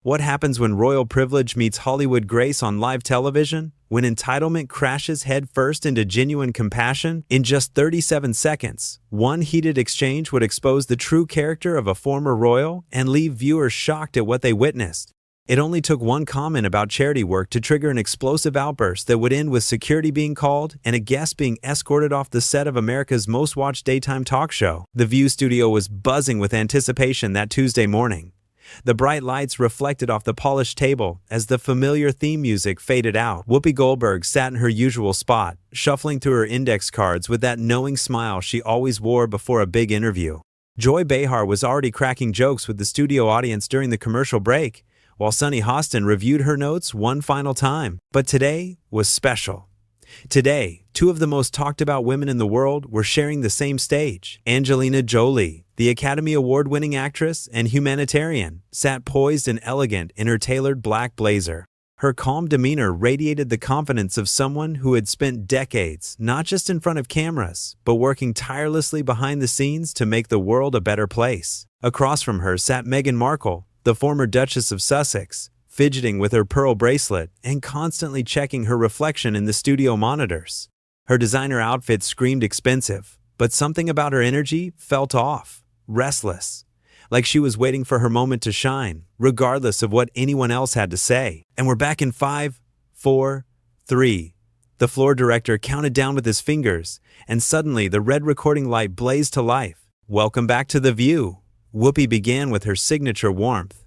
What happens when royal privilege meets Hollywood grace on live television? When entitlement crashes headfirst into genuine compassion? In just 37 seconds, one heated exchange would expose the true character of a former royal and leave viewers shocked at what they witnessed. It only took one comment about charity work to trigger an explosive outburst that would end with security being called and a guest being escorted off the set of America's most watched daytime talk show. The View studio was buzzing with anticipation that Tuesday morning. The bright lights reflected off the polished table as the familiar theme music faded out. Whoopi Goldberg sat in her usual spot, shuffling through her index cards with that knowing smile she always wore before a big interview. Joy Behar was already cracking jokes with the studio audience during the commercial break, while Sunny Hostin reviewed her notes one final time. But today was special. Today, two of the most talked about women in the world were sharing the same stage. Angelina Jolie, the Academy Award-winning actress and humanitarian, sat poised and elegant in her tailored black blazer. Her calm demeanor radiated the confidence of someone who had spent decades not just in front of cameras, but working tirelessly behind the scenes to make the world a better place. Across from her sat Meghan Markle, the former Duchess of Sussex, fidgeting with her pearl bracelet and constantly checking her reflection in the studio monitors. Her designer outfit screamed expensive, but something about her energy felt off, restless, like she was waiting for her moment to shine, regardless of what anyone else had to say. And we're back in 5, 4, 3. The floor director counted down with his fingers, and suddenly the red recording light blazed to life. "Welcome back to The View," Whoopi began with her signature warmth.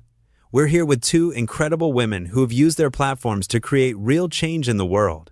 "We're here with two incredible women who have used their platforms to create real change in the world.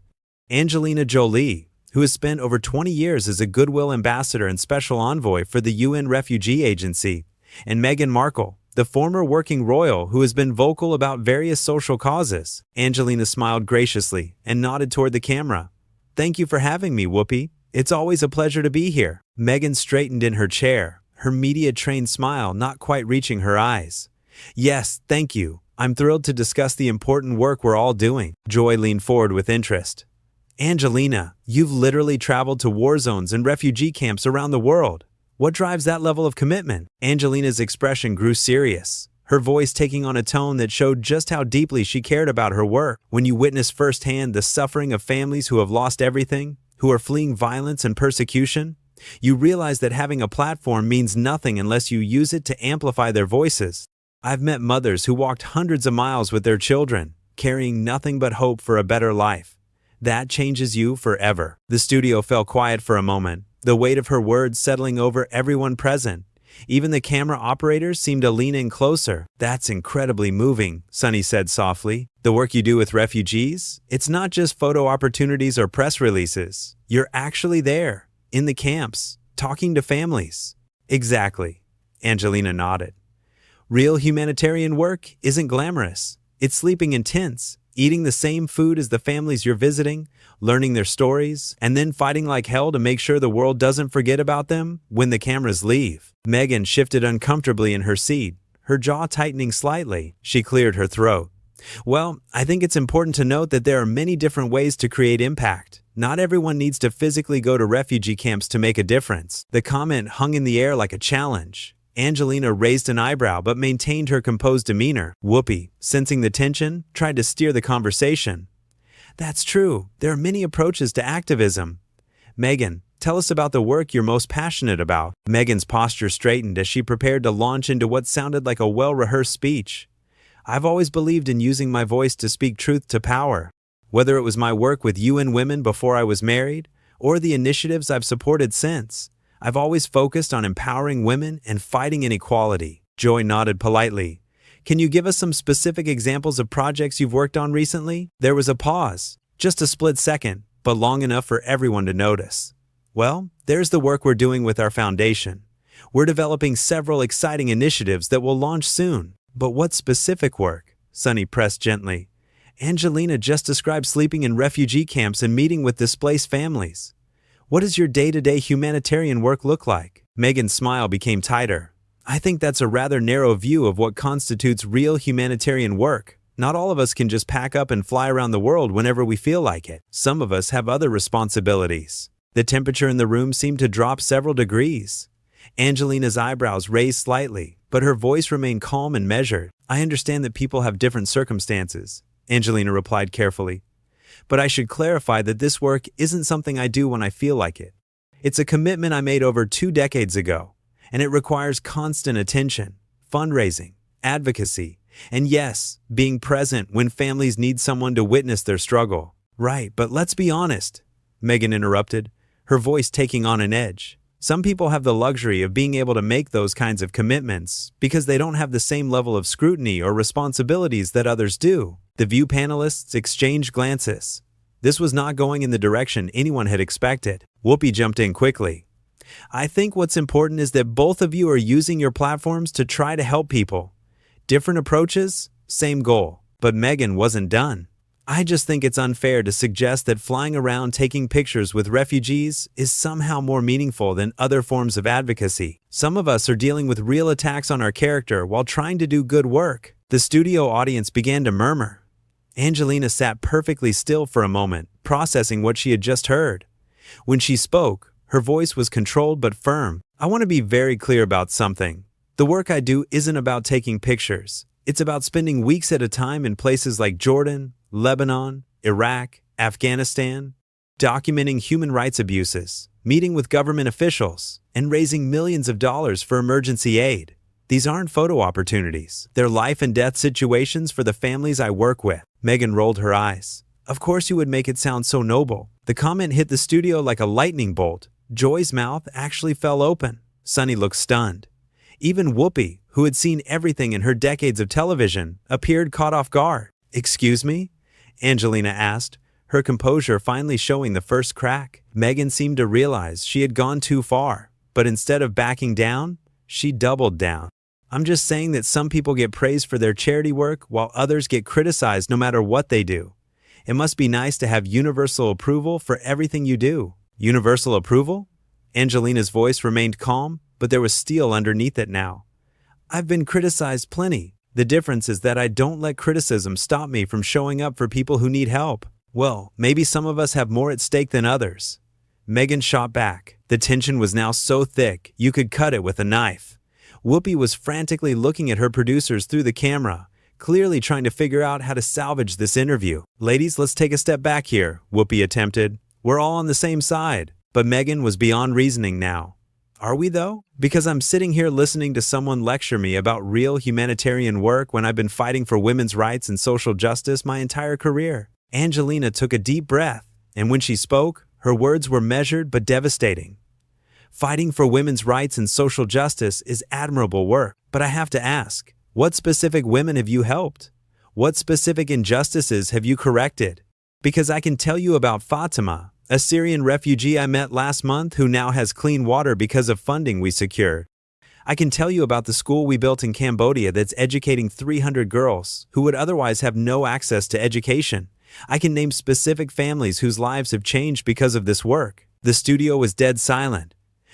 Angelina Jolie, who has spent over 20 years as a goodwill ambassador and special envoy for the UN Refugee Agency, and Meghan Markle, the former working royal who has been vocal about various social causes." Angelina smiled graciously and nodded toward the camera. "Thank you for having me, Whoopi. It's always a pleasure to be here." Meghan straightened in her chair, her media-trained smile not quite reaching her eyes. "Yes, thank you. I'm thrilled to discuss the important work we're all doing." Joy leaned forward with interest. "Angelina, you've literally traveled to war zones and refugee camps around the world. What drives that level of commitment?" Angelina's expression grew serious, her voice taking on a tone that showed just how deeply she cared about her work. "When you witness firsthand the suffering of families who have lost everything, who are fleeing violence and persecution, you realize that having a platform means nothing unless you use it to amplify their voices. I've met mothers who walked hundreds of miles with their children, carrying nothing but hope for a better life. That changes you forever." The studio fell quiet for a moment, the weight of her words settling over everyone present. Even the camera operators seemed to lean in closer. "That's incredibly moving," Sunny said softly. "The work you do with refugees? It's not just photo opportunities or press releases. You're actually there, in the camps, talking to families." "Exactly," Angelina nodded. "Real humanitarian work isn't glamorous. It's sleeping in tents, eating the same food as the families you're visiting, learning their stories, and then fighting like hell to make sure the world doesn't forget about them when the cameras leave." Meghan shifted uncomfortably in her seat, her jaw tightening slightly. She cleared her throat. "Well, I think it's important to note that there are many different ways to create impact. Not everyone needs to physically go to refugee camps to make a difference." The comment hung in the air like a challenge. Angelina raised an eyebrow but maintained her composed demeanor. Whoopi, sensing the tension, tried to steer the conversation. "That's true. There are many approaches to activism. Meghan, tell us about the work you're most passionate about." Meghan's posture straightened as she prepared to launch into what sounded like a well-rehearsed speech. "I've always believed in using my voice to speak truth to power. Whether it was my work with UN Women before I was married, or the initiatives I've supported since, I've always focused on empowering women and fighting inequality." Joy nodded politely. "Can you give us some specific examples of projects you've worked on recently?" There was a pause, just a split second, but long enough for everyone to notice. "Well, there's the work we're doing with our foundation. We're developing several exciting initiatives that will launch soon." "But what specific work?" Sunny pressed gently. "Angelina just described sleeping in refugee camps and meeting with displaced families. What does your day-to-day humanitarian work look like?" Meghan's smile became tighter. "I think that's a rather narrow view of what constitutes real humanitarian work. Not all of us can just pack up and fly around the world whenever we feel like it. Some of us have other responsibilities." The temperature in the room seemed to drop several degrees. Angelina's eyebrows raised slightly, but her voice remained calm and measured. "I understand that people have different circumstances," Angelina replied carefully. "But I should clarify that this work isn't something I do when I feel like it. It's a commitment I made over 2 decades ago, and it requires constant attention, fundraising, advocacy, and yes, being present when families need someone to witness their struggle." "Right, but let's be honest," Meghan interrupted, her voice taking on an edge. "Some people have the luxury of being able to make those kinds of commitments because they don't have the same level of scrutiny or responsibilities that others do." The View panelists exchanged glances. This was not going in the direction anyone had expected. Whoopi jumped in quickly. "I think what's important is that both of you are using your platforms to try to help people. Different approaches, same goal." But Meghan wasn't done. "I just think it's unfair to suggest that flying around taking pictures with refugees is somehow more meaningful than other forms of advocacy. Some of us are dealing with real attacks on our character while trying to do good work." The studio audience began to murmur. Angelina sat perfectly still for a moment, processing what she had just heard. When she spoke, her voice was controlled but firm. "I want to be very clear about something. The work I do isn't about taking pictures. It's about spending weeks at a time in places like Jordan, Lebanon, Iraq, Afghanistan, documenting human rights abuses, meeting with government officials, and raising millions of dollars for emergency aid. These aren't photo opportunities. They're life and death situations for the families I work with." Meghan rolled her eyes. "Of course you would make it sound so noble." The comment hit the studio like a lightning bolt. Joy's mouth actually fell open. Sunny looked stunned. Even Whoopi, who had seen everything in her decades of television, appeared caught off guard. "Excuse me?" Angelina asked, her composure finally showing the first crack. Meghan seemed to realize she had gone too far, but instead of backing down, she doubled down. "I'm just saying that some people get praised for their charity work while others get criticized no matter what they do. It must be nice to have universal approval for everything you do." "Universal approval?" Angelina's voice remained calm, but there was steel underneath it now. "I've been criticized plenty. The difference is that I don't let criticism stop me from showing up for people who need help." "Well, maybe some of us have more at stake than others." Meghan shot back. The tension was now so thick, you could cut it with a knife. Whoopi was frantically looking at her producers through the camera, clearly trying to figure out how to salvage this interview. "Ladies, let's take a step back here," Whoopi attempted. "We're all on the same side." But Meghan was beyond reasoning now. "Are we though? Because I'm sitting here listening to someone lecture me about real humanitarian work when I've been fighting for women's rights and social justice my entire career." Angelina took a deep breath, and when she spoke, her words were measured but devastating. "Fighting for women's rights and social justice is admirable work, but I have to ask, what specific women have you helped? What specific injustices have you corrected? Because I can tell you about Fatima, a Syrian refugee I met last month who now has clean water because of funding we secured. I can tell you about the school we built in Cambodia that's educating 300 girls who would otherwise have no access to education. I can name specific families whose lives have changed because of this work." The studio was dead silent.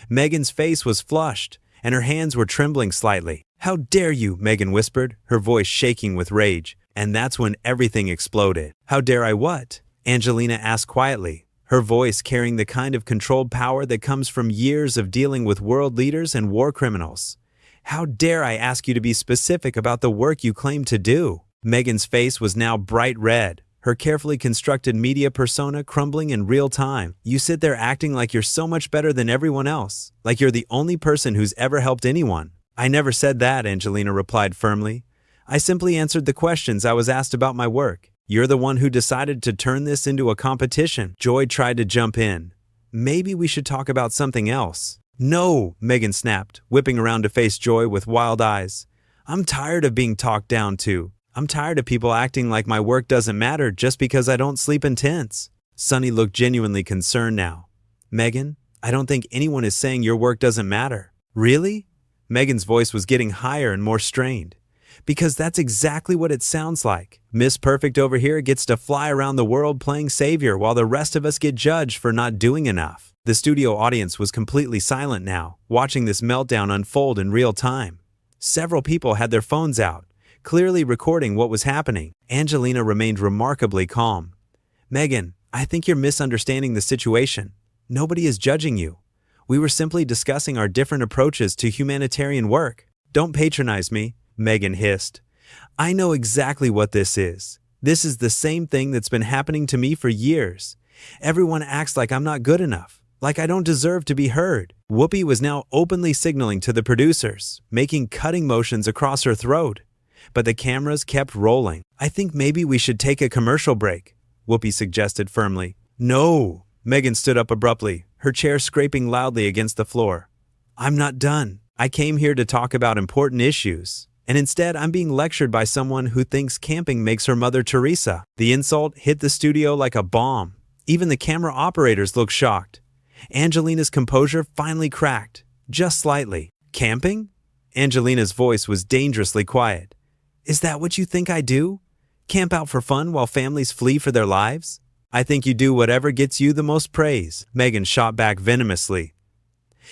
Meghan's face was flushed, and her hands were trembling slightly. "How dare you?" Meghan whispered, her voice shaking with rage. And that's when everything exploded. "How dare I what?" Angelina asked quietly, her voice carrying the kind of controlled power that comes from years of dealing with world leaders and war criminals. "How dare I ask you to be specific about the work you claim to do?" Meghan's face was now bright red, her carefully constructed media persona crumbling in real time. "You sit there acting like you're so much better than everyone else, like you're the only person who's ever helped anyone." "I never said that," Angelina replied firmly. "I simply answered the questions I was asked about my work. You're the one who decided to turn this into a competition." Joy tried to jump in. "Maybe we should talk about something else." "No," Meghan snapped, whipping around to face Joy with wild eyes. "I'm tired of being talked down to. I'm tired of people acting like my work doesn't matter just because I don't sleep in tents." Sunny looked genuinely concerned now. "Meghan, I don't think anyone is saying your work doesn't matter." "Really?" Meghan's voice was getting higher and more strained. "Because that's exactly what it sounds like. Miss Perfect over here gets to fly around the world playing savior while the rest of us get judged for not doing enough." The studio audience was completely silent now, watching this meltdown unfold in real time. Several people had their phones out, clearly recording what was happening. Angelina remained remarkably calm. "Meghan, I think you're misunderstanding the situation. Nobody is judging you. We were simply discussing our different approaches to humanitarian work." Don't patronize me, Meghan hissed. I know exactly what this is. This is the same thing that's been happening to me for years. Everyone acts like I'm not good enough, like I don't deserve to be heard. Whoopi was now openly signaling to the producers, making cutting motions across her throat. But the cameras kept rolling. I think maybe we should take a commercial break, Whoopi suggested firmly. No, Meghan stood up abruptly, her chair scraping loudly against the floor. I'm not done. I came here to talk about important issues, and instead I'm being lectured by someone who thinks camping makes her Mother Teresa. The insult hit the studio like a bomb. Even the camera operators looked shocked. Angelina's composure finally cracked, just slightly. Camping? Angelina's voice was dangerously quiet. Is that what you think I do? Camp out for fun while families flee for their lives? I think you do whatever gets you the most praise, Meghan shot back venomously.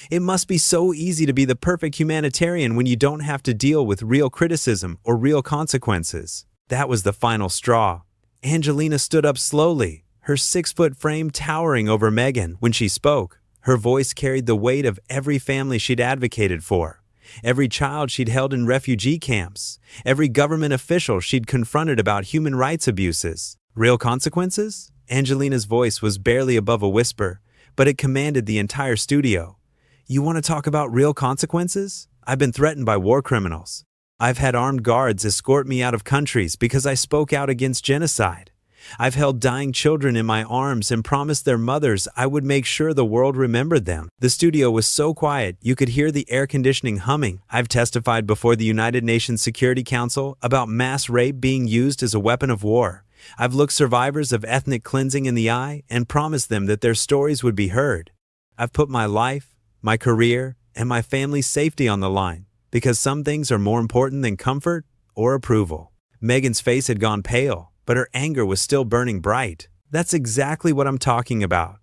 It must be so easy to be the perfect humanitarian when you don't have to deal with real criticism or real consequences. That was the final straw. Angelina stood up slowly, her 6-foot frame towering over Meghan when she spoke. Her voice carried the weight of every family she'd advocated for, every child she'd held in refugee camps, every government official she'd confronted about human rights abuses. Real consequences? Angelina's voice was barely above a whisper, but it commanded the entire studio. You want to talk about real consequences? I've been threatened by war criminals. I've had armed guards escort me out of countries because I spoke out against genocide. I've held dying children in my arms and promised their mothers I would make sure the world remembered them. The studio was so quiet you could hear the air conditioning humming. I've testified before the United Nations Security Council about mass rape being used as a weapon of war. I've looked survivors of ethnic cleansing in the eye and promised them that their stories would be heard. I've put my life, my career, and my family's safety on the line, because some things are more important than comfort or approval. Meghan's face had gone pale, but her anger was still burning bright. That's exactly what I'm talking about.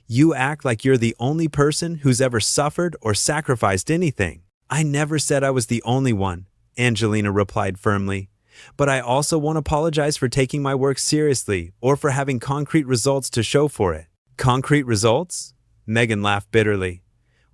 You act like you're the only person who's ever suffered or sacrificed anything. I never said I was the only one, Angelina replied firmly. But I also won't apologize for taking my work seriously or for having concrete results to show for it. Concrete results? Meghan laughed bitterly.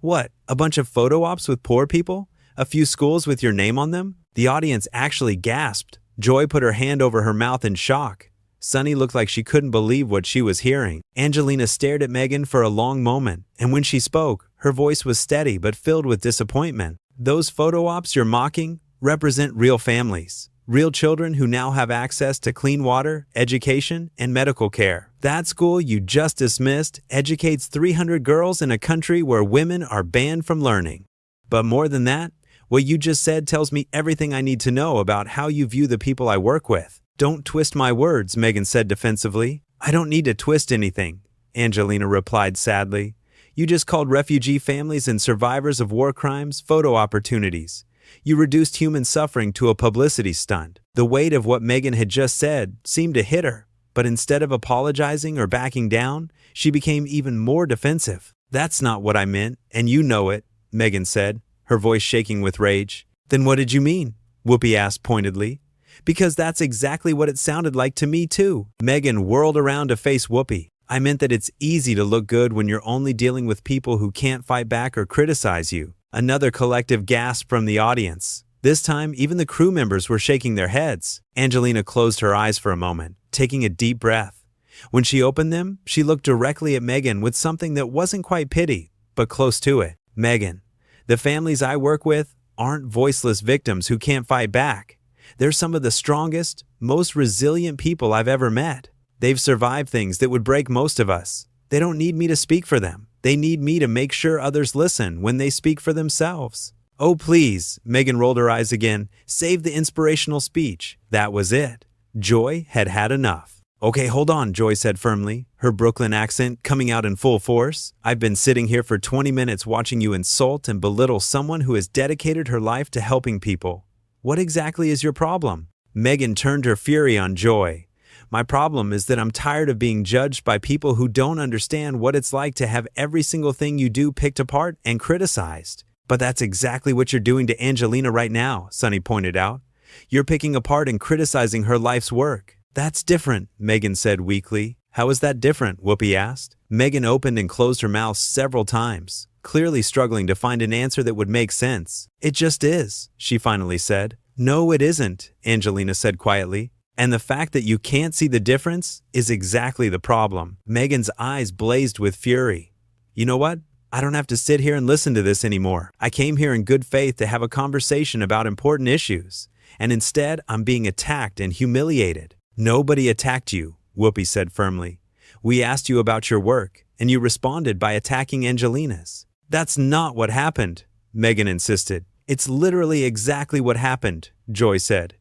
What, a bunch of photo ops with poor people? A few schools with your name on them? The audience actually gasped. Joy put her hand over her mouth in shock. Sunny looked like she couldn't believe what she was hearing. Angelina stared at Meghan for a long moment, and when she spoke, her voice was steady but filled with disappointment. Those photo ops you're mocking represent real families. Real children who now have access to clean water, education, and medical care. That school you just dismissed educates 300 girls in a country where women are banned from learning. But more than that, what you just said tells me everything I need to know about how you view the people I work with. Don't twist my words, Meghan said defensively. I don't need to twist anything, Angelina replied sadly. You just called refugee families and survivors of war crimes photo opportunities. You reduced human suffering to a publicity stunt. The weight of what Meghan had just said seemed to hit her, but instead of apologizing or backing down, she became even more defensive. That's not what I meant, and you know it, Meghan said, her voice shaking with rage. Then what did you mean? Whoopi asked pointedly. Because that's exactly what it sounded like to me too. Meghan whirled around to face Whoopi. I meant that it's easy to look good when you're only dealing with people who can't fight back or criticize you. Another collective gasp from the audience. This time, even the crew members were shaking their heads. Angelina closed her eyes for a moment, taking a deep breath. When she opened them, she looked directly at Meghan with something that wasn't quite pity, but close to it. Meghan, the families I work with aren't voiceless victims who can't fight back. They're some of the strongest, most resilient people I've ever met. They've survived things that would break most of us. They don't need me to speak for them. They need me to make sure others listen when they speak for themselves. Oh, please, Meghan rolled her eyes again. Save the inspirational speech. That was it. Joy had had enough. Okay, hold on, Joy said firmly, her Brooklyn accent coming out in full force. I've been sitting here for 20 minutes watching you insult and belittle someone who has dedicated her life to helping people. What exactly is your problem? Meghan turned her fury on Joy. My problem is that I'm tired of being judged by people who don't understand what it's like to have every single thing you do picked apart and criticized. But that's exactly what you're doing to Angelina right now, Sunny pointed out. You're picking apart and criticizing her life's work. That's different, Meghan said weakly. How is that different? Whoopi asked. Meghan opened and closed her mouth several times, clearly struggling to find an answer that would make sense. "It just is," she finally said. "No, it isn't," Angelina said quietly. "And the fact that you can't see the difference is exactly the problem." Meghan's eyes blazed with fury. "You know what? I don't have to sit here and listen to this anymore. I came here in good faith to have a conversation about important issues, and instead I'm being attacked and humiliated." "Nobody attacked you," Whoopi said firmly. "We asked you about your work, and you responded by attacking Angelina's." "That's not what happened," Meghan insisted. "It's literally exactly what happened," Joy said.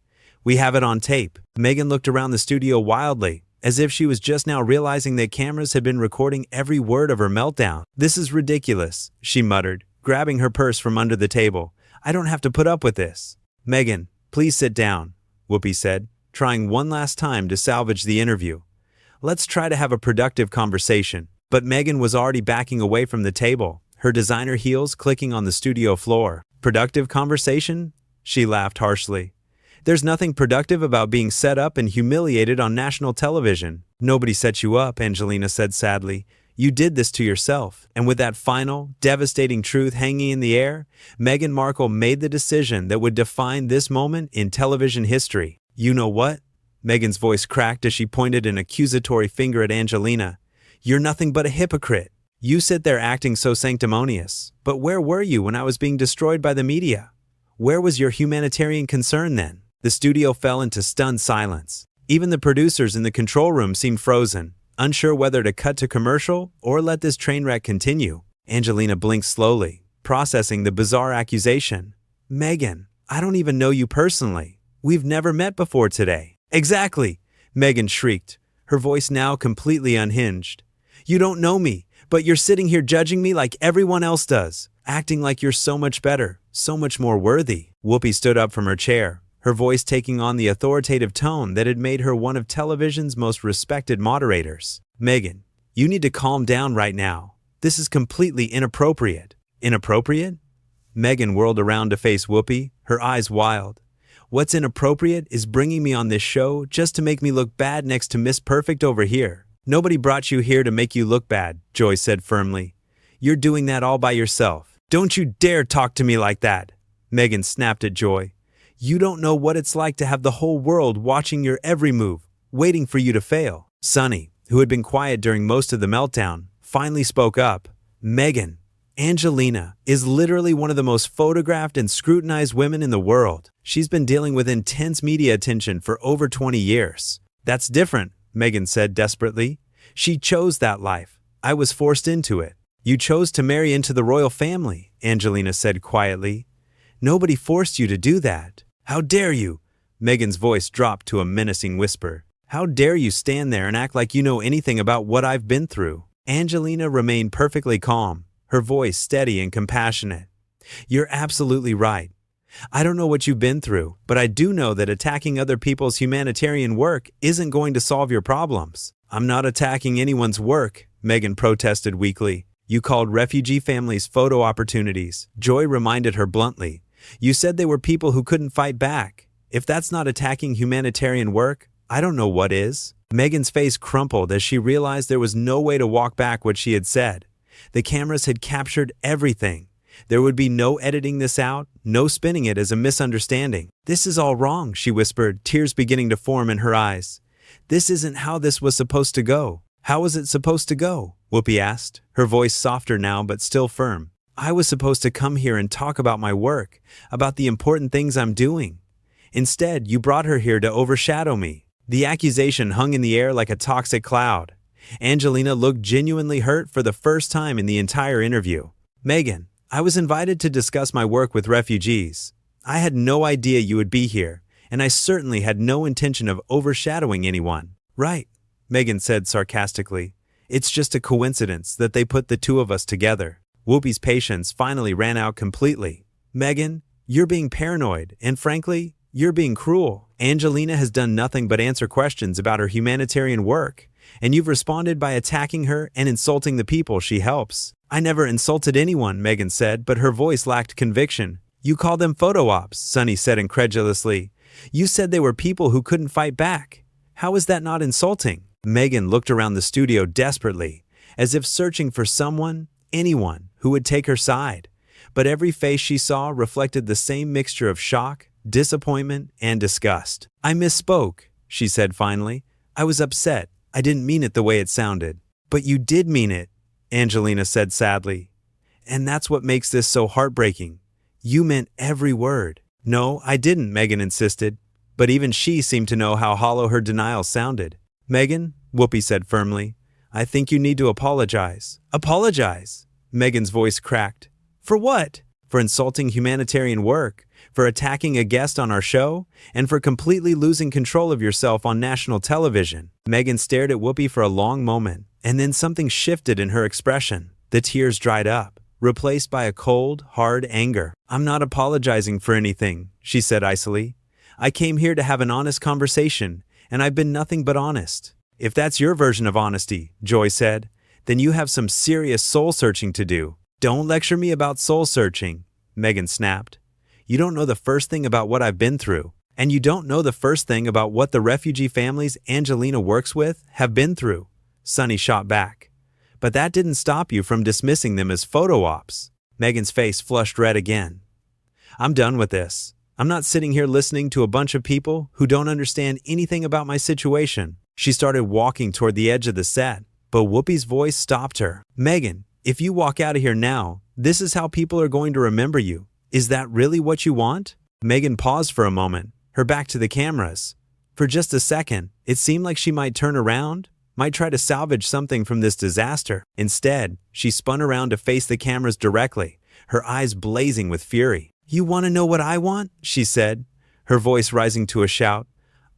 "We have it on tape." Meghan looked around the studio wildly, as if she was just now realizing that cameras had been recording every word of her meltdown. "This is ridiculous," she muttered, grabbing her purse from under the table. "I don't have to put up with this." "Meghan, please sit down," Whoopi said, trying one last time to salvage the interview. "Let's try to have a productive conversation." But Meghan was already backing away from the table, her designer heels clicking on the studio floor. "Productive conversation?" She laughed harshly. "There's nothing productive about being set up and humiliated on national television." "Nobody set you up," Angelina said sadly. "You did this to yourself." And with that final, devastating truth hanging in the air, Meghan Markle made the decision that would define this moment in television history. "You know what?" Meghan's voice cracked as she pointed an accusatory finger at Angelina. "You're nothing but a hypocrite. You sit there acting so sanctimonious. But where were you when I was being destroyed by the media? Where was your humanitarian concern then?" The studio fell into stunned silence. Even the producers in the control room seemed frozen, unsure whether to cut to commercial or let this train wreck continue. Angelina blinked slowly, processing the bizarre accusation. "Meghan, I don't even know you personally. We've never met before today." "Exactly!" Meghan shrieked, her voice now completely unhinged. "You don't know me, but you're sitting here judging me like everyone else does, acting like you're so much better, so much more worthy." Whoopi stood up from her chair, her voice taking on the authoritative tone that had made her one of television's most respected moderators. "Meghan, you need to calm down right now. This is completely inappropriate." "Inappropriate?" Meghan whirled around to face Whoopi, her eyes wild. "What's inappropriate is bringing me on this show just to make me look bad next to Miss Perfect over here." "Nobody brought you here to make you look bad," Joy said firmly. "You're doing that all by yourself." "Don't you dare talk to me like that," Meghan snapped at Joy. "You don't know what it's like to have the whole world watching your every move, waiting for you to fail." Sunny, who had been quiet during most of the meltdown, finally spoke up. "Meghan, Angelina is literally one of the most photographed and scrutinized women in the world. She's been dealing with intense media attention for over 20 years. That's different," Meghan said desperately. "She chose that life. I was forced into it." "You chose to marry into the royal family," Angelina said quietly. "Nobody forced you to do that." "How dare you?" Meghan's voice dropped to a menacing whisper. "How dare you stand there and act like you know anything about what I've been through?" Angelina remained perfectly calm, her voice steady and compassionate. "You're absolutely right. I don't know what you've been through, but I do know that attacking other people's humanitarian work isn't going to solve your problems." "I'm not attacking anyone's work," Meghan protested weakly. "You called refugee families photo opportunities," Joy reminded her bluntly. "You said they were people who couldn't fight back. If that's not attacking humanitarian work, I don't know what is." Meghan's face crumpled as she realized there was no way to walk back what she had said. The cameras had captured everything. There would be no editing this out, no spinning it as a misunderstanding. "This is all wrong," she whispered, tears beginning to form in her eyes. "This isn't how this was supposed to go." "How was it supposed to go?" Whoopi asked, her voice softer now but still firm. "I was supposed to come here and talk about my work, about the important things I'm doing. Instead, you brought her here to overshadow me." The accusation hung in the air like a toxic cloud. Angelina looked genuinely hurt for the first time in the entire interview. "Meghan, I was invited to discuss my work with refugees. I had no idea you would be here, and I certainly had no intention of overshadowing anyone." "Right," Meghan said sarcastically. "It's just a coincidence that they put the two of us together." Whoopi's patience finally ran out completely. "Meghan, you're being paranoid, and frankly, you're being cruel. Angelina has done nothing but answer questions about her humanitarian work, and you've responded by attacking her and insulting the people she helps." "I never insulted anyone," Meghan said, but her voice lacked conviction. "You call them photo ops," Sunny said incredulously. "You said they were people who couldn't fight back. How is that not insulting?" Meghan looked around the studio desperately, as if searching for someone, anyone, who would take her side. But every face she saw reflected the same mixture of shock, disappointment, and disgust. "I misspoke," she said finally. "I was upset. I didn't mean it the way it sounded." "But you did mean it," Angelina said sadly. "And that's what makes this so heartbreaking. You meant every word." "No, I didn't," Meghan insisted. But even she seemed to know how hollow her denial sounded. "Meghan," Whoopi said firmly, "I think you need to apologize." "Apologize?" Meghan's voice cracked. "For what?" "For insulting humanitarian work, for attacking a guest on our show, and for completely losing control of yourself on national television." Meghan stared at Whoopi for a long moment, and then something shifted in her expression. The tears dried up, replaced by a cold, hard anger. "I'm not apologizing for anything," she said icily. "I came here to have an honest conversation, and I've been nothing but honest." "If that's your version of honesty," Joy said, "then you have some serious soul-searching to do." "Don't lecture me about soul-searching," Meghan snapped. "You don't know the first thing about what I've been through, and you don't know the first thing about what the refugee families Angelina works with have been through," Sunny shot back. "But that didn't stop you from dismissing them as photo ops." Meghan's face flushed red again. "I'm done with this. I'm not sitting here listening to a bunch of people who don't understand anything about my situation." She started walking toward the edge of the set, but Whoopi's voice stopped her. "Meghan, if you walk out of here now, this is how people are going to remember you. Is that really what you want?" Meghan paused for a moment, her back to the cameras. For just a second, it seemed like she might turn around, might try to salvage something from this disaster. Instead, she spun around to face the cameras directly, her eyes blazing with fury. "You want to know what I want?" she said, her voice rising to a shout.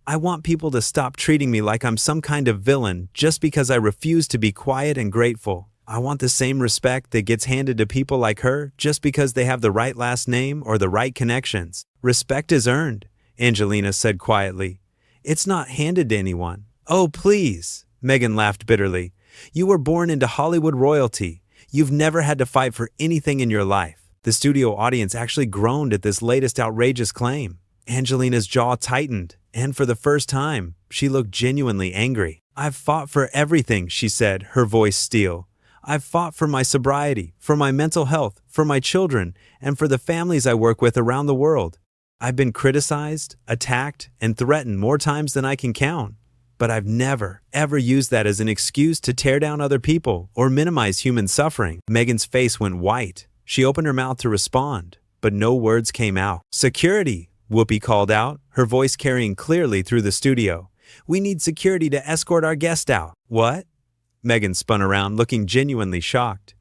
"I want people to stop treating me like I'm some kind of villain just because I refuse to be quiet and grateful. I want the same respect that gets handed to people like her just because they have the right last name or the right connections. Respect is earned," Angelina said quietly. "It's not handed to anyone." "Oh, please," Meghan laughed bitterly. "You were born into Hollywood royalty. You've never had to fight for anything in your life." The studio audience actually groaned at this latest outrageous claim. Angelina's jaw tightened, and for the first time, she looked genuinely angry. "I've fought for everything," she said, her voice steel. "I've fought for my sobriety, for my mental health, for my children, and for the families I work with around the world. I've been criticized, attacked, and threatened more times than I can count. But I've never, ever used that as an excuse to tear down other people or minimize human suffering." Meghan's face went white. She opened her mouth to respond, but no words came out. "Security," Whoopi called out, her voice carrying clearly through the studio. "We need security to escort our guest out." "What?" Meghan spun around, looking genuinely shocked.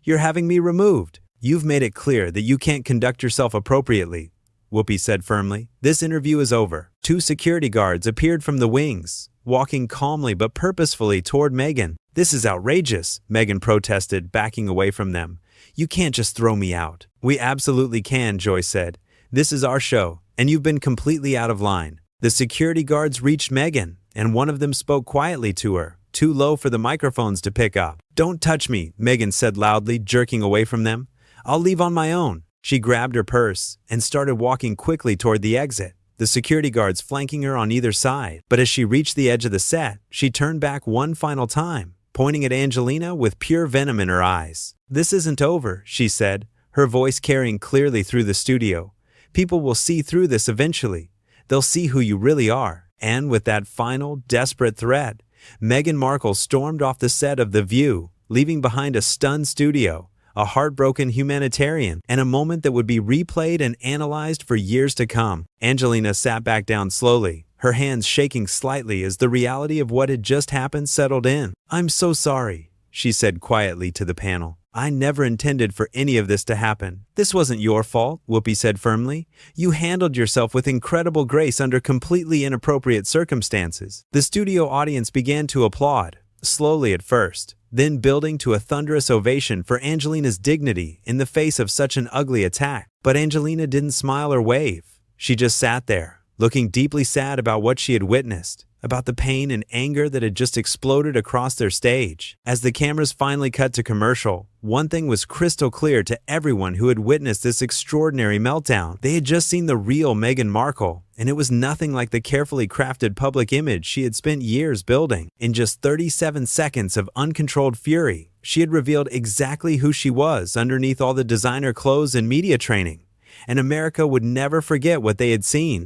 "You're having me removed. You've made it clear that you can't conduct yourself appropriately," Whoopi said firmly. "This interview is over." Two security guards appeared from the wings, walking calmly but purposefully toward Meghan. "This is outrageous," Meghan protested, backing away from them. "You can't just throw me out." "We absolutely can," Joy said. "This is our show, and you've been completely out of line." The security guards reached Meghan, and one of them spoke quietly to her, too low for the microphones to pick up. "Don't touch me," Meghan said loudly, jerking away from them. "I'll leave on my own." She grabbed her purse and started walking quickly toward the exit, the security guards flanking her on either side. But as she reached the edge of the set, she turned back one final time, pointing at Angelina with pure venom in her eyes. "This isn't over," she said, her voice carrying clearly through the studio. "People will see through this eventually. They'll see who you really are." And with that final, desperate threat, Meghan Markle stormed off the set of The View, leaving behind a stunned studio, a heartbroken humanitarian, and a moment that would be replayed and analyzed for years to come. Angelina sat back down slowly, her hands shaking slightly as the reality of what had just happened settled in. "I'm so sorry," she said quietly to the panel. "I never intended for any of this to happen." "This wasn't your fault," Whoopi said firmly. "You handled yourself with incredible grace under completely inappropriate circumstances." The studio audience began to applaud, slowly at first, then building to a thunderous ovation for Angelina's dignity in the face of such an ugly attack. But Angelina didn't smile or wave. She just sat there, looking deeply sad about what she had witnessed, about the pain and anger that had just exploded across their stage. As the cameras finally cut to commercial, one thing was crystal clear to everyone who had witnessed this extraordinary meltdown. They had just seen the real Meghan Markle, and it was nothing like the carefully crafted public image she had spent years building. In just 37 seconds of uncontrolled fury, She had revealed exactly who she was underneath all the designer clothes and media training, and America would never forget what they had seen.